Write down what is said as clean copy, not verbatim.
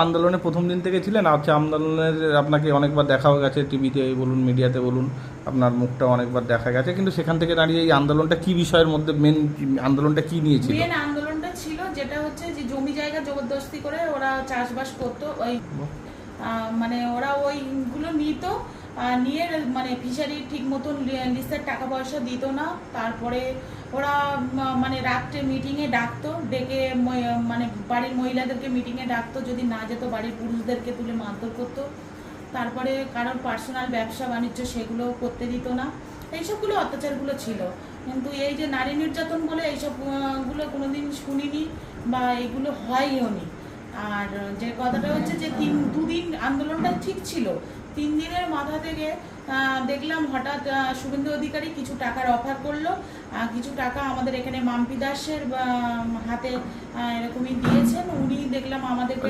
আন্দোলনে প্রথম দিন থেকে ছিলেন? আচ্ছা, আন্দোলনের আপনাকে অনেকবার দেখাও গেছে, টিভিতে বলুন, মিডিয়াতে বলুন, আপনার মুখটা অনেকবার দেখা গেছে, কিন্তু সেখান থেকে দাঁড়িয়ে এই আন্দোলনটা কি বিষয়ের মধ্যে মেন আন্দোলনটা কি নিয়েছিল? মেন আন্দোলনটা ছিল যেটা হচ্ছে যে জমি জায়গা জবরদস্তি করে ওরা চাষবাস করতো, ওই মানে ওরা ওইগুলো নিত, নিয়ে মানে ফিশারি ঠিক মতন লিস্টের টাকা পয়সা দিত না। তারপরে ওরা মানে রাত্রে মিটিংয়ে ডাকতো, ডেকে মানে বাড়ির মহিলাদেরকে মিটিংয়ে ডাকতো, যদি না যেত বাড়ির পুরুষদেরকে তুলে মারধর করতো। তারপরে কারোর পার্সোনাল ব্যবসা বাণিজ্য সেগুলো করতে দিত না। এইসবগুলো অত্যাচারগুলো ছিল, কিন্তু এই যে নারী নির্যাতন বলে এইসবগুলো কোনোদিন শুনিনি বা এগুলো হয়ও নি। আর যে কথাটা হচ্ছে যে দুদিন আন্দোলনটা ঠিক ছিল, 3 দিনের মাথা থেকে দেখলাম হঠাৎ শুভেন্দু অধিকারী কিছু টাকার অফার করলো, কিছু টাকা আমাদের এখানে মাম্পি দাসের হাতে এরকমই দিয়েছেন। উনি দেখলাম আমাদেরকে